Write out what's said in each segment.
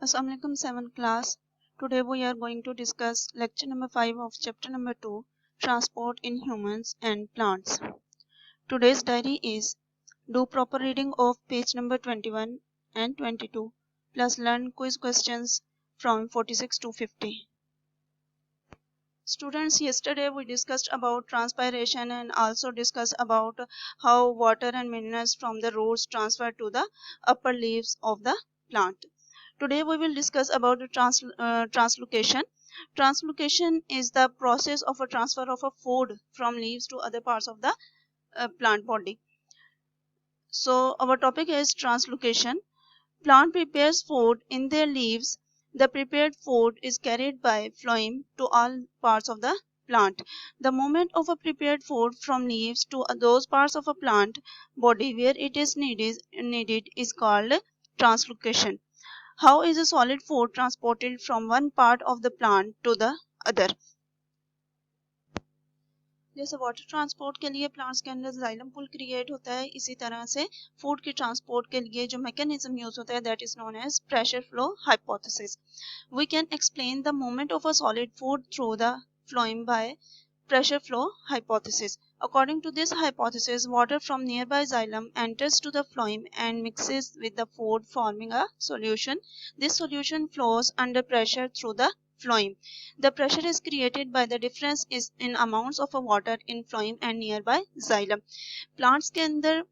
Assalamualaikum 7th class. Today we are going to discuss lecture number 5 of chapter number 2, Transport in Humans and Plants. Today's diary is do proper reading of page number 21 and 22 plus learn quiz questions from 46 to 50. Students, yesterday we discussed about transpiration and also discussed about how water and minerals from the roots transfer to the upper leaves of the plant. Today we will discuss about the translocation. Translocation is the process of a transfer of a food from leaves to other parts of the plant body. So our topic is translocation. Plant prepares food in their leaves. The prepared food is carried by phloem to all parts of the plant. The movement of a prepared food from leaves to those parts of a plant body where it is needed is called translocation. How is a solid food transported from one part of the plant to the other? जैसे water transport के लिए plants के अंदर xylem pool create होता है, इसी तरह से फूड के ट्रांसपोर्ट के लिए जो मैकेनिज्म यूज होता है that is known as pressure flow hypothesis. We can explain the movement of a solid food through the flowing by pressure flow hypothesis. According to this hypothesis, water from nearby xylem enters to the phloem and mixes with the food, forming a solution. This solution flows under pressure through the phloem. The pressure is created by the difference in amounts of water in phloem and nearby xylem. Plants के अंदर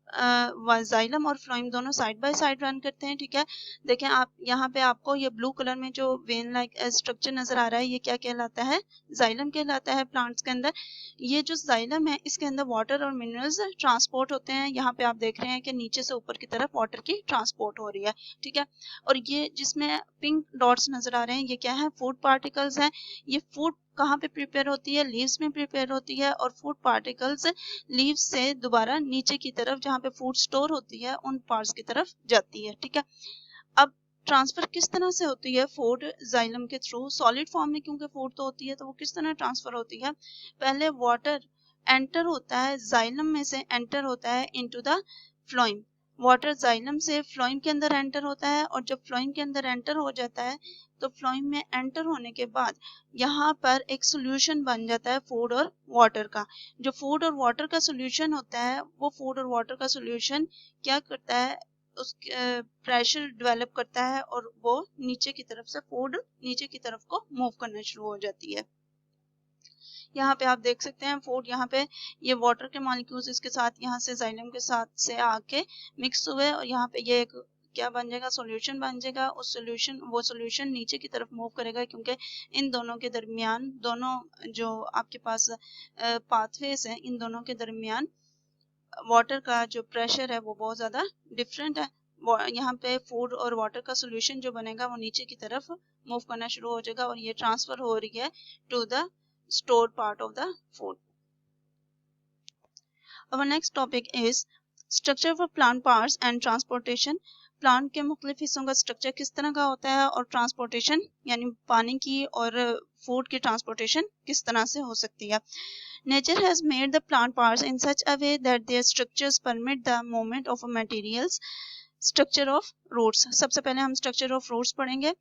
xylem और phloem दोनों side by side run करते हैं. ठीक है, देखें आप यहाँ पे आपको ये ब्लू कलर में जो वेन लाइक स्ट्रक्चर नजर आ रहा है, ये क्या कहलाता है? जाइलम कहलाता है प्लांट्स के अंदर. ये जो जाइलम है इसके अंदर वाटर और मिनरल्स ट्रांसपोर्ट होते हैं. यहाँ पे आप देख रहे हैं कि नीचे से ऊपर की तरफ वाटर की ट्रांसपोर्ट हो रही है. ठीक है, और ये जिसमें पिंक डॉट्स नजर आ रहे हैं ये क्या है? फूड पार्टिकल्स हैं. ये फूड कहाँ पे प्रिपेयर होती है? लीव्स में प्रिपेयर होती है और फूड पार्टिकल्स लीव्स से दोबारा नीचे की तरफ जहाँ पे फूड स्टोर होती है उन पार्ट्स की तरफ जाती है. ठीक है, अब ट्रांसफर किस तरह से होती है फूड जाइलम के थ्रू? सॉलिड फॉर्म में क्योंकि फूड तो होती है तो वो किस तरह ट्रांसफर होती है? पहले वाटर एंटर होता है जाइलम में से, एंटर होता है into the phloem. Water xylem से फ्लोइम के अंदर एंटर होता है और जब फ्लोइम के अंदर एंटर हो जाता है तो फ्लोइम में एंटर होने के बाद यहाँ पर एक सोल्यूशन बन जाता है फूड और वाटर का. जो फूड और वाटर का सोल्यूशन होता है वो फूड और वाटर का सोल्यूशन क्या करता है? उस प्रेशर डेवलप करता है और वो नीचे की तरफ से फूड नीचे की तरफ को मूव करना शुरू हो जाती है. यहाँ पे आप देख सकते हैं फूड, यहाँ पे ये वाटर के मॉलिक्यूल्स इसके साथ यहाँ से जाइलम के साथ से आके मिक्स हुए और यहाँ पे ये एक क्या बन जाएगा? सॉल्यूशन बन जाएगा. उस सॉल्यूशन नीचे की तरफ मूव करेगा क्योंकि इन दोनों के दरमियान, दोनों जो आपके पास पाथवेज हैं, इन दोनों के दरमियान वाटर का जो प्रेशर है वो बहुत ज़्यादा डिफरेंट है. यहाँ पे फूड और वाटर का सोल्यूशन जो बनेगा वो नीचे की तरफ मूव करना शुरू हो जाएगा और ये ट्रांसफर हो रही है to the stored part of the food. Our next topic is structure of plant parts and transportation. Plant के मुख्तलिफ हिस्सों का स्ट्रक्चर किस तरह का होता है और ट्रांसपोर्टेशन यानी पानी की और फूड की ट्रांसपोर्टेशन किस तरह से हो सकती है. Nature has made the plant parts in such a way that their structures permit the movement of materials. Structure of roots. सबसे पहले हम स्ट्रक्चर ऑफ रूट्स पढ़ेंगे.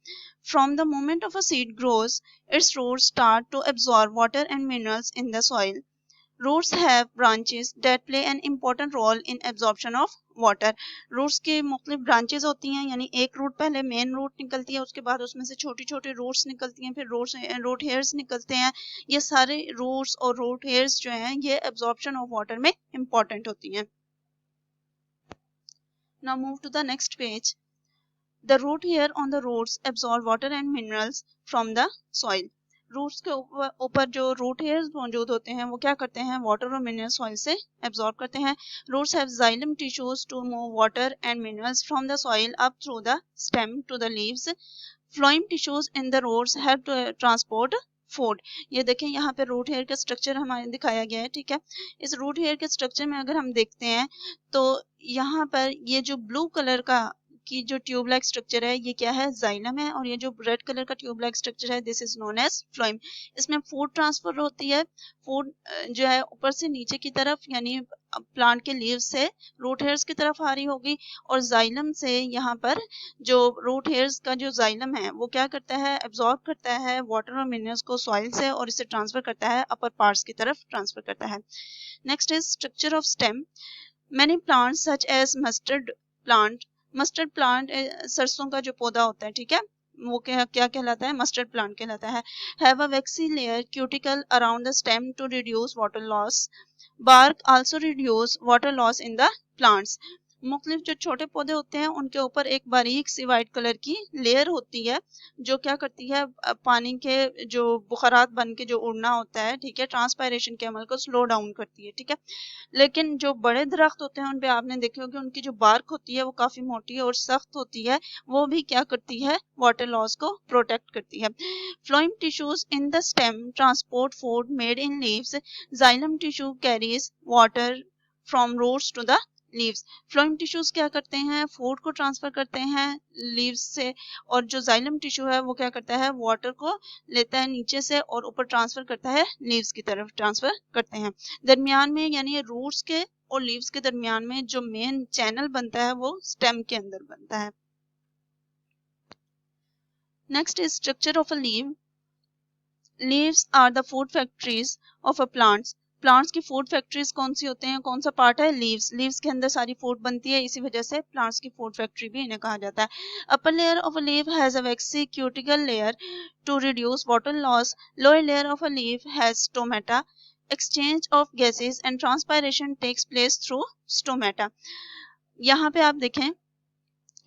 From the moment of a seed grows its roots start to absorb water and minerals in the soil. Roots have branches that play an important role in absorption of water. Roots के मुख्तलिफ branches होती हैं, यानी एक root पहले main root निकलती है, उसके बाद उसमें से छोटी छोटी रूट्स निकलती हैं, फिर रूट हेयर्स निकलते हैं. ये सारे रूट्स और रूट हेयर्स जो हैं ये एब्जॉर्प्शन ऑफ वाटर में इम्पोर्टेंट होती हैं. Now move to the next page. The root hair on the roots absorb water and minerals from the soil. Roots के ऊपर जो रूट हेयर्स मौजूद होते हैं वो क्या करते हैं? वाटर और मिनरल सॉइल से एब्जॉर्ब करते हैं. Roots have xylem tissues to move water and minerals from the soil up through the stem to the leaves. Phloem tissues in the roots help to transport food. ये देखें यहाँ पे root hair का structure हमारे दिखाया गया है. ठीक है, इस रूट हेयर के स्ट्रक्चर में अगर हम देखते हैं तो यहाँ पर ये जो ब्लू कलर का की जो ट्यूब लाइक स्ट्रक्चर है ये क्या है? जाइलम है. और ये जो रेड कलर का ट्यूब लाइक स्ट्रक्चर है this is known as phloem. इसमें फूड ट्रांसफर होती है. फूड जो है ऊपर से नीचे की तरफ यानी प्लांट के लीव्स से रूट हेयर्स की तरफ आ रही होगी, और जाइलम से यहाँ पर जो रूट हेयर्स का जो जाइलम है वो क्या करता है, एब्जॉर्ब करता है वाटर और मिनरल्स को सॉइल से और इसे ट्रांसफर करता है अपर पार्ट्स की तरफ ट्रांसफर करता है। Next is structure of stem. Many plants such as mustard plant सरसों का जो पौधा होता है, ठीक है, वो क्या क्या कहलाता है, मस्टर्ड प्लांट कहलाता है। Have a waxy layer cuticle around the stem to reduce water loss. Bark also reduce water loss in the plants. मुख्तलिफ जो छोटे पौधे होते हैं उनके ऊपर एक बारीक सी वाइट कलर की लेयर होती है जो क्या करती है, पानी के जो बुखारात बन के जो उड़ना होता है, ठीक है, ट्रांसपायरेशन के अमल को स्लो डाउन करती है, ठीक है। लेकिन जो बड़े दरख्त होते हैं उन पे आपने देखे होंगे उनकी जो बार्क होती है वो काफी मोटी और सख्त होती है, वो भी क्या करती है, वाटर लॉस को प्रोटेक्ट करती है। Phloem tissues in the stem transport food made in leaves. Xylem tissue carries water from roots to the leaves. Phloem tissues क्या करते हैं, फूड को ट्रांसफर करते हैं लीव्स से, और जो जाइलम टिश्यू है वो क्या करता है, वाटर को लेता है नीचे से और ऊपर ट्रांसफर करता है, लीव्स की तरफ ट्रांसफर करते हैं। दरमियान में यानी रूट्स के और लीव्स के दरमियान में जो मेन चैनल बनता है वो स्टेम के अंदर बनता है। Next is structure of a leave. Leaves are the food factories of a plants. Plants की फूड फैक्ट्रीज कौन सी होते हैं, कौन सा पार्ट है, लीव्स। लीव्स के अंदर सारी फूड बनती है, इसी वजह से प्लांट्स की फूड फैक्ट्री भी इन्हें कहा जाता है। Upper layer of a leave has a waxy cuticle layer to reduce water loss. Lower layer of a leave has stomata. Exchange of gases and transpiration takes place through stomata. यहाँ पे आप देखें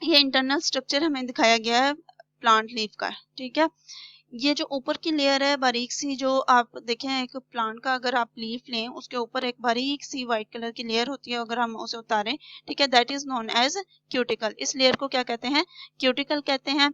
ये इंटरनल स्ट्रक्चर हमें दिखाया गया है plant leaf का, ठीक है। ये जो ऊपर की लेयर है बारीक सी, जो आप देखें एक प्लांट का अगर आप लीफ लें उसके ऊपर एक बारीक सी व्हाइट कलर की लेयर होती है, अगर हम उसे उतारें, ठीक है, that is known as cuticle. इस लेयर को क्या कहते हैं, क्यूटिकल कहते हैं।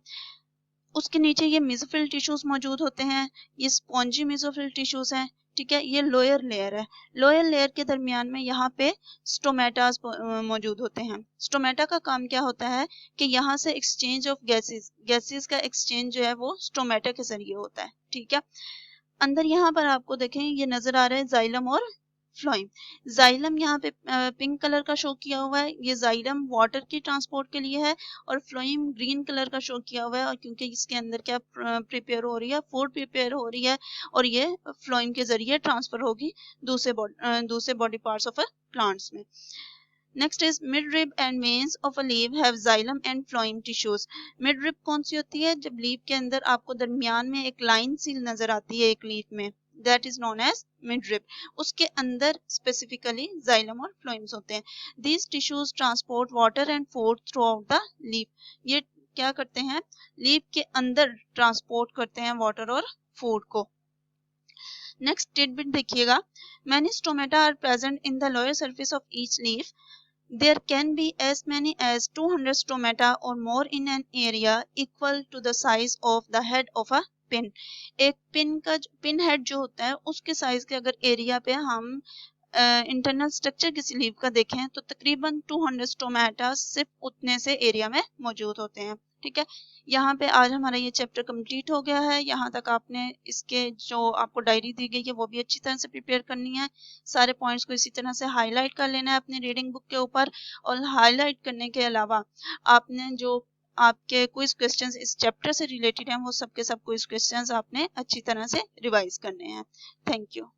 उसके नीचे ये मेसोफिल टिश्यूज मौजूद होते हैं, ये स्पॉन्जी मेसोफिल टिश्यूज हैं, ठीक है। ये लोअर लेयर है, लोअर लेयर के दरमियान में यहाँ पे स्टोमेटास मौजूद होते हैं। स्टोमेटा का काम क्या होता है कि यहाँ से एक्सचेंज ऑफ गैसेस का एक्सचेंज जो है वो स्टोमेटा के जरिए होता है, ठीक है। अंदर यहाँ पर आपको देखें ये नजर आ रहा है जाइलम और फ्लोएम। जाइलम यहाँ पे पिंक कलर का शो किया हुआ है, ये जाइलम वाटर की ट्रांसपोर्ट के लिए है, और फ्लोएम ग्रीन कलर का शो किया हुआ है, और क्योंकि इसके अंदर क्या प्रिपेयर हो रही है, फूड प्रिपेयर हो रही है, और ये फ्लोएम के जरिए ट्रांसफर होगी दूसरे बॉडी पार्ट्स ऑफ प्लांट्स में। Next is midrib and veins of a leave have xylem and phloem tissues. Midrib कौन सी होती है, जब लीव के अंदर आपको दरमियान में एक लाइन सी नजर आती है एक लीफ में, that is known as midrib. उसके अंदर स्पेसिफिकली जाइलम और फ्लोएम्स होते हैं। These tissues transport water and food throughout the leaf. ये क्या करते हैं, लीफ के अंदर ट्रांसपोर्ट करते हैं वाटर और फूड को। नेक्स्ट टिडबिट देखिएगा, many stomata are present in the lower surface of each leaf. There can be as many as 200 stomata or more in an area equal to the size of the head of a pin. एक pin का pin head जो होता है उसके size के अगर area पे हम इंटरनल स्ट्रक्चर किसी लीव का देखें तो तकरीबन 200 स्टोमेटा सिर्फ उतने से एरिया में मौजूद होते हैं, ठीक है। यहाँ पे आज हमारा ये चैप्टर कंप्लीट हो गया है। यहाँ तक आपने इसके जो आपको डायरी दी गई है वो भी अच्छी तरह से प्रिपेयर करनी है। सारे पॉइंट्स को इसी तरह से हाईलाइट कर लेना है अपनी रीडिंग बुक के ऊपर, और हाईलाइट करने के अलावा आपने जो आपके क्विज क्वेश्चंस इस चैप्टर से रिलेटेड हैं वो सब के सब क्विज क्वेश्चंस आपने अच्छी तरह से रिवाइज करने हैं। Thank you.